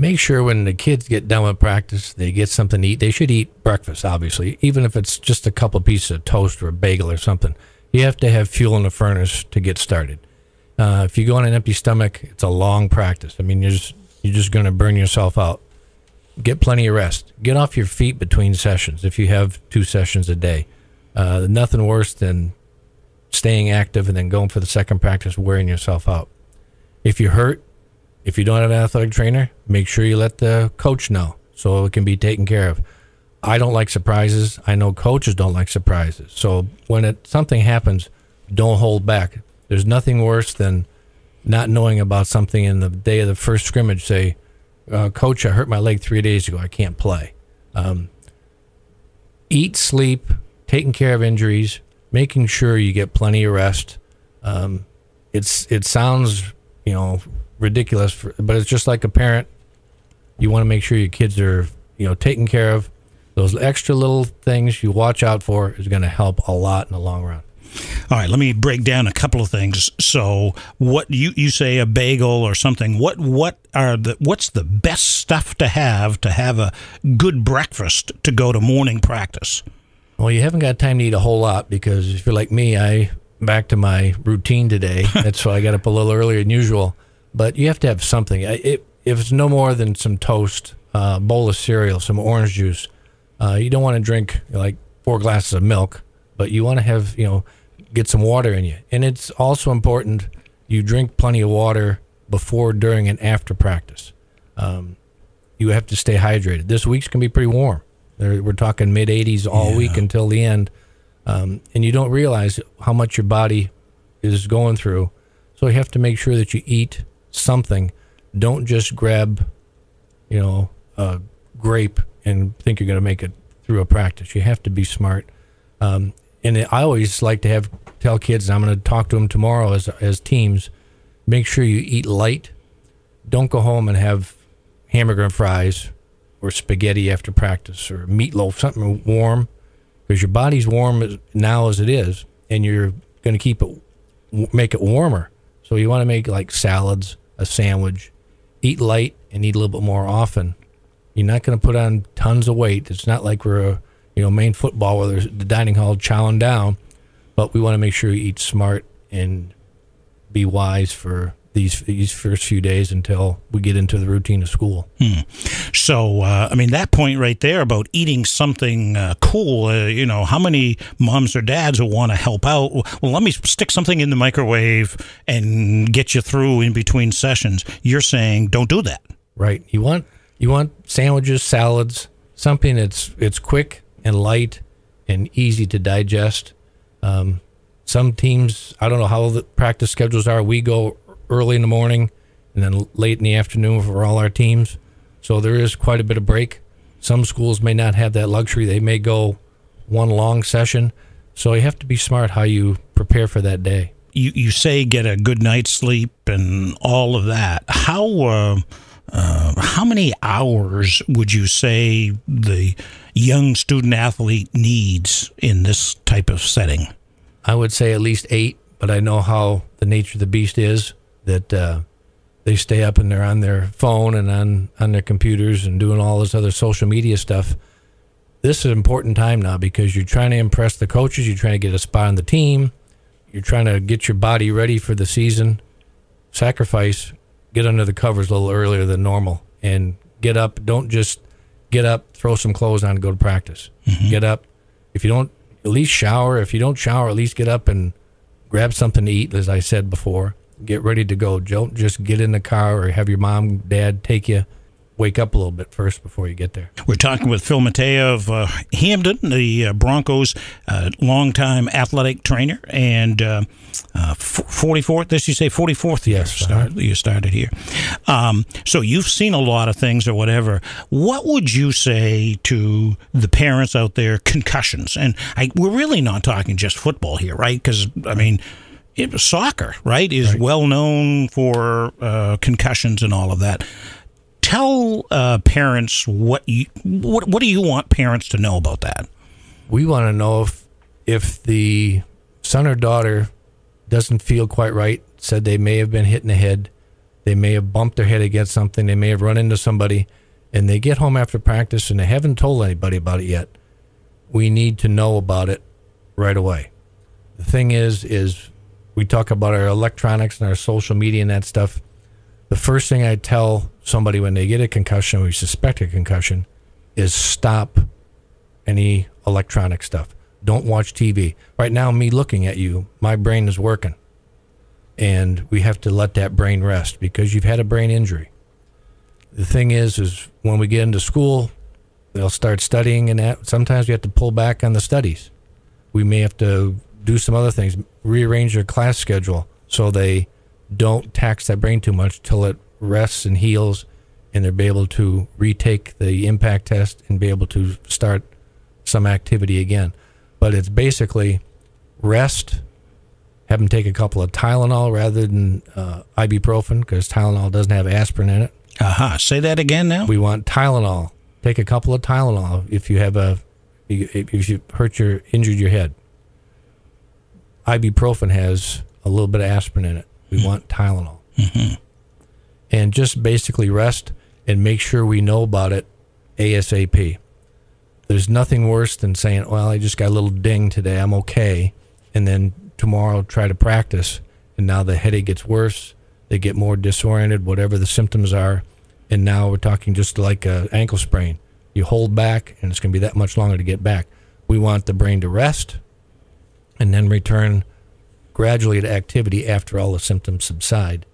make sure when the kids get done with practice, they get something to eat. They should eat breakfast, obviously, even if it's just a couple pieces of toast or a bagel or something. You have to have fuel in the furnace to get started. If you go on an empty stomach, it's a long practice. I mean, you're just going to burn yourself out. Get plenty of rest. Get off your feet between sessions if you have 2 sessions a day. Nothing worse than staying active and then going for the second practice, wearing yourself out. If you're hurt, if you don't have an athletic trainer, make sure you let the coach know so it can be taken care of. I don't like surprises. I know coaches don't like surprises. So when something happens, don't hold back. There's nothing worse than not knowing about something in the day of the first scrimmage. Say, Coach, I hurt my leg 3 days ago. I can't play. Eat, sleep, taking care of injuries, making sure you get plenty of rest. It sounds, ridiculous, but it's just like a parent. You want to make sure your kids are, taken care of. Those extra little things you watch out for is going to help a lot in the long run. All right, let me break down a couple of things. So, what you say a bagel or something? What's the best stuff to have a good breakfast to go to morning practice? Well, you haven't got time to eat a whole lot because if you're like me, back to my routine today. That's why I got up a little earlier than usual. But you have to have something. If it's no more than some toast, a bowl of cereal, some orange juice. You don't want to drink like 4 glasses of milk, but you want to have get some water in you. And it's also important you drink plenty of water before, during, and after practice. You have to stay hydrated. This week's going to be pretty warm. We're talking mid-80s all week until the end. And you don't realize how much your body is going through. So you have to make sure that you eat something. Don't just grab, a grape and think you're going to make it through a practice. You have to be smart. And I always like to tell kids, and I'm going to talk to them tomorrow as teams, make sure you eat light. Don't go home and have hamburger and fries or spaghetti after practice or meatloaf, something warm, because your body's warm now as it is, and you're going to make it warmer. So you want to make like salads, a sandwich, eat light and eat a little bit more often. You're not going to put on tons of weight. It's not like we're Maine football where there's the dining hall chowing down, but we want to make sure you eat smart and be wise for these first few days until we get into the routine of school. So, that point right there about eating something cool, how many moms or dads will want to help out? Well, let me stick something in the microwave and get you through in between sessions. You're saying don't do that. Right. You want sandwiches, salads, something it's quick and light and easy to digest. Some teams, I don't know how the practice schedules are. We go early in the morning and then late in the afternoon for all our teams. So there is quite a bit of break. Some schools may not have that luxury. They may go one long session. So you have to be smart how you prepare for that day. You say get a good night's sleep and all of that. How many hours would you say the young student athlete needs in this type of setting? I would say at least 8, but I know how the nature of the beast is, that they stay up and they're on their phone and on their computers and doing all this other social media stuff. This is an important time now because you're trying to impress the coaches, you're trying to get a spot on the team, you're trying to get your body ready for the season. Sacrifice, get under the covers a little earlier than normal and get up. Don't just get up, throw some clothes on and go to practice. Get up. If you don't, at least shower. If you don't shower, at least get up and grab something to eat, as I said before. Get ready to go. Don't just get in the car or have your mom, dad take you. Wake up a little bit first before you get there. We're talking with Phil Mateja of Hampdan, the Broncos' longtime athletic trainer, and 44th. This you say 44th year? Yes, you started here. So you've seen a lot of things or whatever. What would you say to the parents out there? Concussions, and we're really not talking just football here, right? Because soccer, right, is well known for concussions and all of that. Tell parents what do you want parents to know about that? We want to know if the son or daughter doesn't feel quite right, said they may have been hit in the head, They may have bumped their head against something. They may have run into somebody, and they get home after practice and they haven't told anybody about it yet. We need to know about it right away. The thing is we talk about our electronics and our social media and that stuff. The first thing I tell somebody when they get a concussion, or we suspect a concussion, is stop any electronic stuff. Don't watch TV. Right now, me looking at you, my brain is working. And we have to let that brain rest because you've had a brain injury. The thing is when we get into school, they'll start studying, and that sometimes we have to pull back on the studies. We may have to do some other things, rearrange their class schedule so they don't tax that brain too much till it rests and heals, and they'll be able to retake the impact test and be able to start some activity again. But it's basically rest, have them take a couple of Tylenol rather than ibuprofen, because Tylenol doesn't have aspirin in it. Say that again now. We want Tylenol. Take a couple of Tylenol if you have if you injured your head. Ibuprofen has a little bit of aspirin in it. We want Tylenol. Mm-hmm. And just basically rest and make sure we know about it ASAP. There's nothing worse than saying, well, I just got a little ding today, I'm okay, and then tomorrow try to practice, and now the headache gets worse, they get more disoriented, whatever the symptoms are, and now we're talking just like an ankle sprain. You hold back, and it's going to be that much longer to get back. We want the brain to rest and then return gradually to activity after all the symptoms subside.